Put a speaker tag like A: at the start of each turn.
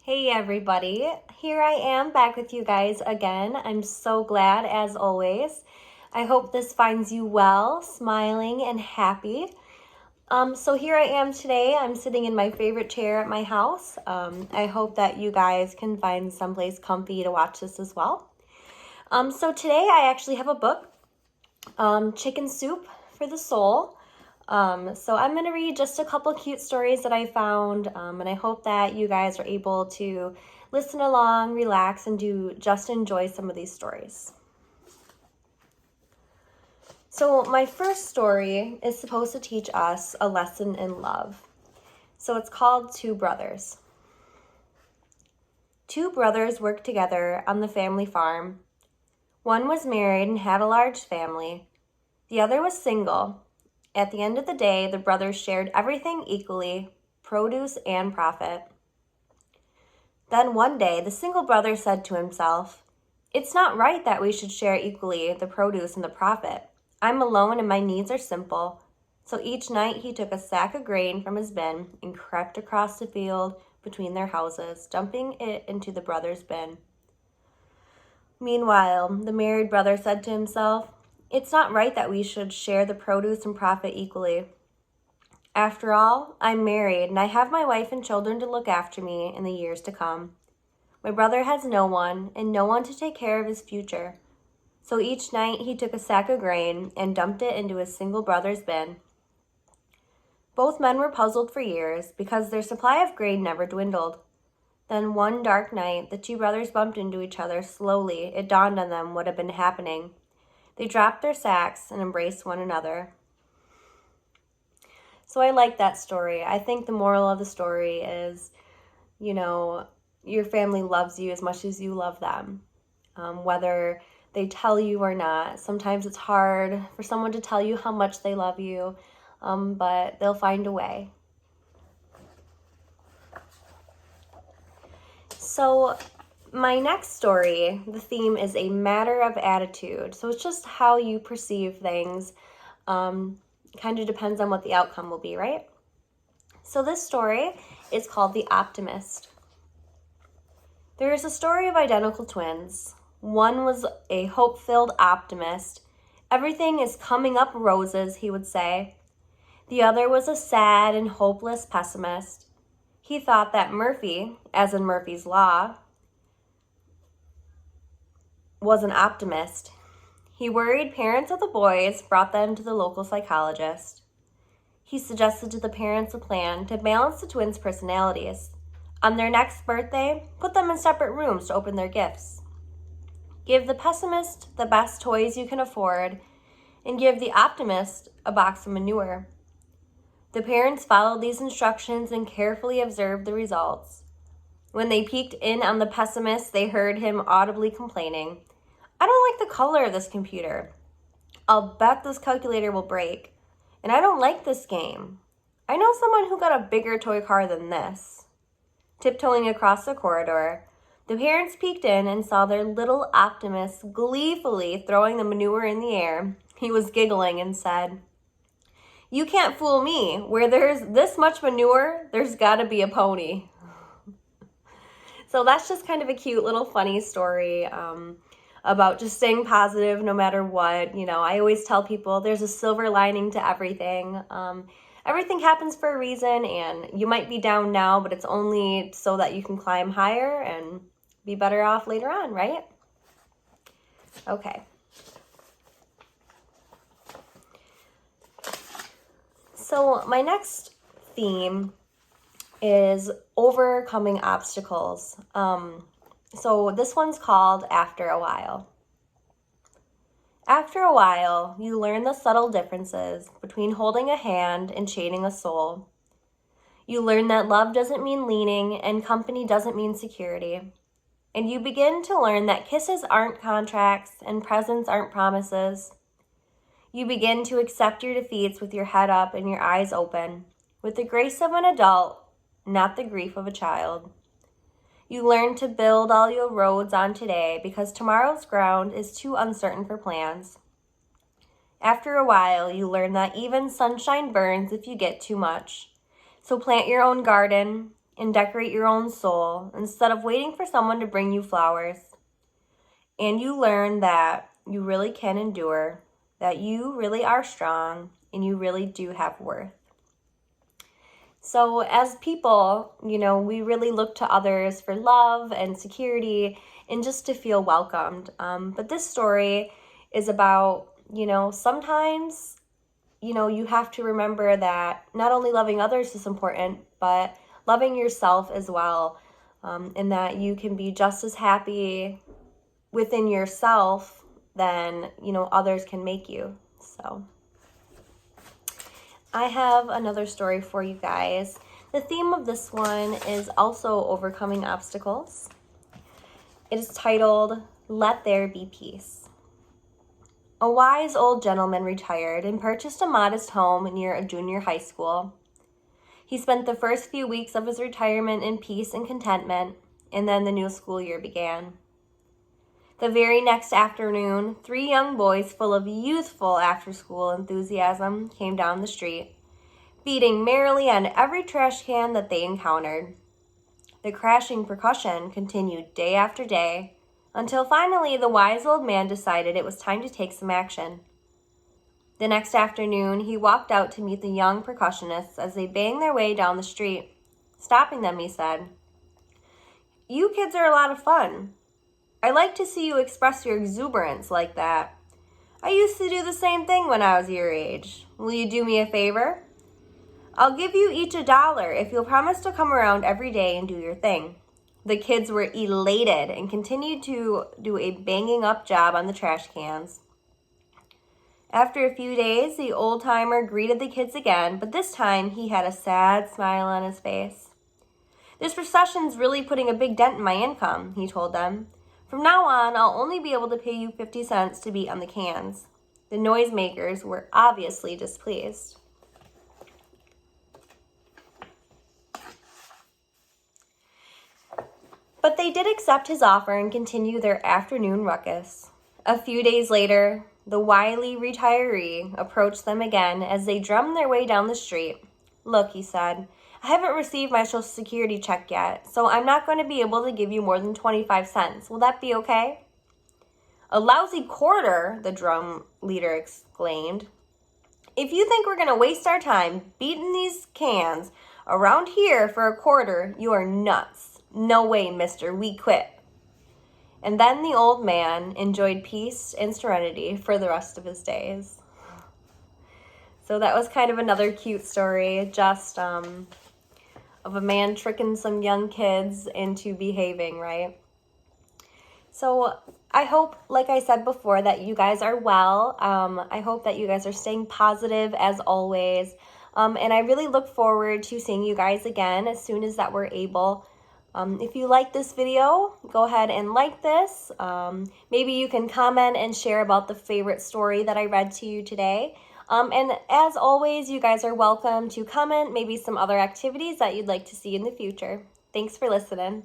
A: Hey everybody, here I am back with you guys again. I'm so glad as always. I hope this finds you well, smiling and happy. So here I am today. I'm sitting in my favorite chair at my house. I hope that you guys can find someplace comfy to watch this as well. So today I actually have a book, Chicken Soup for the Soul. So I'm going to read just a couple cute stories that I found, and I hope that you guys are able to listen along, relax, and just enjoy some of these stories. So my first story is supposed to teach us a lesson in love. So it's called Two Brothers. Two brothers worked together on the family farm. One was married and had a large family. The other was single. At the end of the day, the brothers shared everything equally, produce and profit. Then one day, the single brother said to himself, "It's not right that we should share equally the produce and the profit. I'm alone and my needs are simple." So each night he took a sack of grain from his bin and crept across the field between their houses, dumping it into the brothers' bin. Meanwhile, the married brother said to himself, "It's not right that we should share the produce and profit equally. After all, I'm married and I have my wife and children to look after me in the years to come. My brother has no one and no one to take care of his future." So each night he took a sack of grain and dumped it into his single brother's bin. Both men were puzzled for years because their supply of grain never dwindled. Then one dark night, the two brothers bumped into each other slowly. It dawned on them what had been happening. They dropped their sacks and embraced one another. So I like that story. I think the moral of the story is, your family loves you as much as you love them. Whether they tell you or not. Sometimes it's hard for someone to tell you how much they love you, but they'll find a way. So my next story, the theme is a matter of attitude. So it's just how you perceive things. Kind of depends on what the outcome will be, right? So this story is called The Optimist. There is a story of identical twins. One was a hope-filled optimist. Everything is coming up roses, he would say. The other was a sad and hopeless pessimist. He thought that Murphy, as in Murphy's Law, was an optimist. He worried parents of the boys, brought them to the local psychologist. He suggested to the parents a plan to balance the twins' personalities. On their next birthday, put them in separate rooms to open their gifts. Give the pessimist the best toys you can afford, and give the optimist a box of manure. The parents followed these instructions and carefully observed the results. When they peeked in on the pessimist, they heard him audibly complaining, "I don't like the color of this computer. I'll bet this calculator will break. And I don't like this game. I know someone who got a bigger toy car than this." Tiptoeing across the corridor, the parents peeked in and saw their little optimist gleefully throwing the manure in the air. He was giggling and said, "You can't fool me. Where there's this much manure, there's got to be a pony." So that's just kind of a cute little funny story about just staying positive no matter what. I always tell people there's a silver lining to everything. Everything happens for a reason, and you might be down now, but it's only so that you can climb higher and be better off later on, right? Okay. So my next theme is overcoming obstacles. So this one's called After a While. After a while, you learn the subtle differences between holding a hand and chaining a soul. You learn that love doesn't mean leaning and company doesn't mean security. And you begin to learn that kisses aren't contracts and presents aren't promises. You begin to accept your defeats with your head up and your eyes open, with the grace of an adult, not the grief of a child. You learn to build all your roads on today because tomorrow's ground is too uncertain for plans. After a while, you learn that even sunshine burns if you get too much. So plant your own garden and decorate your own soul instead of waiting for someone to bring you flowers. And you learn that you really can endure, that you really are strong, and you really do have worth. So as people, we really look to others for love and security and just to feel welcomed. But this story is about, sometimes, you have to remember that not only loving others is important, but loving yourself as well. And that you can be just as happy within yourself than, others can make you. So I have another story for you guys. The theme of this one is also overcoming obstacles. It is titled, Let There Be Peace. A wise old gentleman retired and purchased a modest home near a junior high school. He spent the first few weeks of his retirement in peace and contentment, and then the new school year began. The very next afternoon, 3 young boys full of youthful after-school enthusiasm came down the street, beating merrily on every trash can that they encountered. The crashing percussion continued day after day, until finally the wise old man decided it was time to take some action. The next afternoon, he walked out to meet the young percussionists as they banged their way down the street. Stopping them, he said, "You kids are a lot of fun. I like to see you express your exuberance like that. I used to do the same thing when I was your age. Will you do me a favor? I'll give you each $1 if you'll promise to come around every day and do your thing." The kids were elated and continued to do a banging up job on the trash cans. After a few days, the old-timer greeted the kids again, but this time he had a sad smile on his face. "This procession's really putting a big dent in my income," he told them. "From now on, I'll only be able to pay you 50 cents to beat on the cans." The noisemakers were obviously displeased. But they did accept his offer and continue their afternoon ruckus. A few days later, the wily retiree approached them again as they drummed their way down the street. "Look," he said, "I haven't received my Social Security check yet, so I'm not going to be able to give you more than 25 cents. Will that be okay?" "A lousy quarter," the drum leader exclaimed. "If you think we're going to waste our time beating these cans around here for a quarter, you are nuts. No way, mister, we quit." And then the old man enjoyed peace and serenity for the rest of his days. So that was kind of another cute story, just of a man tricking some young kids into behaving, right? So I hope, like I said before, that you guys are well. I hope that you guys are staying positive as always. And I really look forward to seeing you guys again as soon as that we're able. If you like this video, go ahead and like this. Maybe you can comment and share about the favorite story that I read to you today. And as always, you guys are welcome to comment maybe some other activities that you'd like to see in the future. Thanks for listening.